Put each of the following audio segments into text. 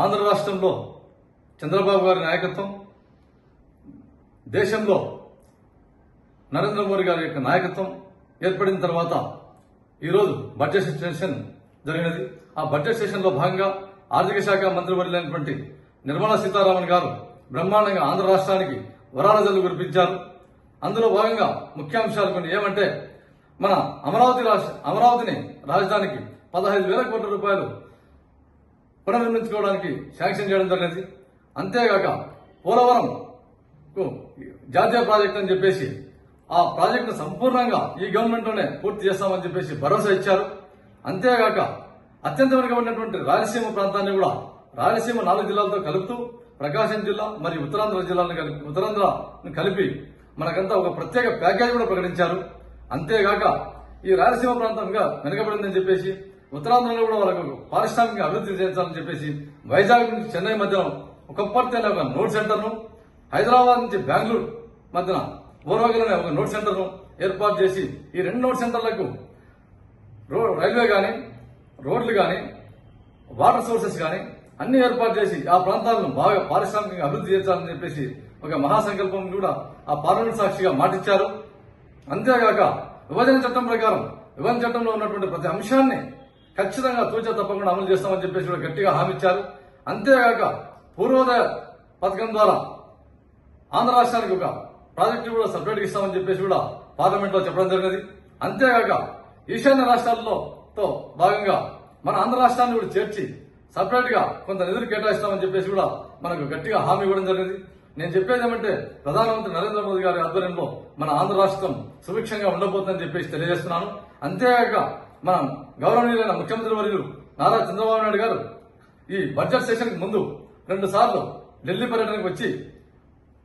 ఆంధ్ర రాష్ట్రంలో చంద్రబాబు గారి నాయకత్వం, దేశంలో నరేంద్ర మోడీ గారి యొక్క నాయకత్వం ఏర్పడిన తర్వాత ఈరోజు బడ్జెట్ సెషన్ జరిగినది. ఆ బడ్జెట్ సెషన్ లో భాగంగా ఆర్థిక శాఖ మంత్రివర్యులైనటువంటి నిర్మలా సీతారామన్ గారు బ్రహ్మాండంగా ఆంధ్ర రాష్ట్రానికి వరాల జల్లు కురిపించారు. అందులో భాగంగా ముఖ్యాంశాలు కొన్ని ఏమంటే, మన అమరావతిని రాజధానికి 15,000 కోట్ల రూపాయలు పునర్నిర్మించుకోవడానికి శాంక్షన్ చేయడం జరిగింది. అంతేగాక పోలవరం జాతీయ ప్రాజెక్టు అని చెప్పేసి ఆ ప్రాజెక్టును సంపూర్ణంగా ఈ గవర్నమెంట్ లోనే పూర్తి చేస్తామని చెప్పేసి భరోసా ఇచ్చారు. అంతేగాక అత్యంత వెనుకబడినటువంటి రాయలసీమ ప్రాంతాన్ని కూడా రాయలసీమ 4 జిల్లాలతో కలుపుతూ ప్రకాశం జిల్లా మరియు ఉత్తరాంధ్రను కలిపి మనకంతా ఒక ప్రత్యేక ప్యాకేజ్ కూడా ప్రకటించారు. అంతేగాక ఈ రాయలసీమ ప్రాంతంగా వెనుకబడిందని చెప్పేసి ఉత్తరాంధ్రలో కూడా వాళ్ళకు పారిశ్రామిక అభివృద్ధి చేయించాలని చెప్పేసి వైజాగ్ నుంచి చెన్నై మధ్యన ఒకప్పటి అనే ఒక నోట్ సెంటర్ను, హైదరాబాద్ నుంచి బెంగళూరు మధ్యన బోర్వగల్ అనే ఒక నోట్ సెంటర్ను ఏర్పాటు చేసి ఈ 2 నోట్ సెంటర్లకు రైల్వే కానీ, రోడ్లు కానీ, వాటర్ సోర్సెస్ కానీ అన్ని ఏర్పాటు చేసి ఆ ప్రాంతాలను బాగా పారిశ్రామికంగా అభివృద్ధి చేయించాలని చెప్పేసి ఒక మహాసంకల్పం కూడా ఆ పార్లమెంట్ సాక్షిగా మాటిచ్చారు. అంతేగాక విభజన చట్టం ప్రకారం విభజన చట్టంలో ఉన్నటువంటి ప్రతి అంశాన్ని ఖచ్చితంగా తూచా తప్పకుండా అమలు చేస్తామని చెప్పేసి కూడా గట్టిగా హామీ ఇచ్చారు. అంతేగాక పూర్వోదయ పథకం ద్వారా ఆంధ్ర రాష్ట్రానికి ఒక ప్రాజెక్టు కూడా సపరేట్గా ఇస్తామని చెప్పేసి కూడా పార్లమెంట్ లో చెప్పడం జరిగినది. అంతేగాక ఈశాన్య రాష్ట్రాలతో భాగంగా మన ఆంధ్ర రాష్ట్రాన్ని కూడా చేర్చి సపరేట్ గా కొంత నిధులు కేటాయిస్తామని చెప్పేసి కూడా మనకు గట్టిగా హామీ ఇవ్వడం జరిగింది. నేను చెప్పేది ఏమంటే, ప్రధానమంత్రి నరేంద్ర మోదీ గారి ఆధ్వర్యంలో మన ఆంధ్ర రాష్ట్రం సుభిక్షంగా ఉండబోతుందని చెప్పేసి తెలియజేస్తున్నాను. అంతేగాక మన గౌరవనీయులైన ముఖ్యమంత్రి వర్యులు నారా చంద్రబాబు నాయుడు గారు ఈ బడ్జెట్ సెషన్ కి ముందు 2 సార్లు ఢిల్లీ పర్యటనకు వచ్చి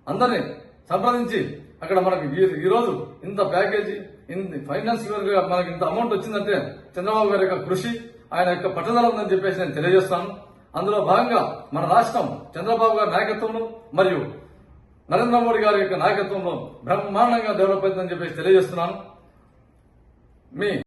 అందరినీ సంప్రదించి అక్కడ మనకు ఈ రోజు ఇంత ప్యాకేజీ, ఫైనాన్స్ మనకి ఇంత అమౌంట్ వచ్చిందంటే చంద్రబాబు గారి యొక్క కృషి, ఆయన యొక్క పట్టుదల ఉందని చెప్పేసి నేను తెలియజేస్తాను. అందులో భాగంగా మన రాష్ట్రం చంద్రబాబు గారి నాయకత్వంలో మరియు నరేంద్ర మోడీ గారి యొక్క నాయకత్వంలో బ్రహ్మాండంగా డెవలప్ అవుతుందని చెప్పేసి తెలియజేస్తున్నాను. మీ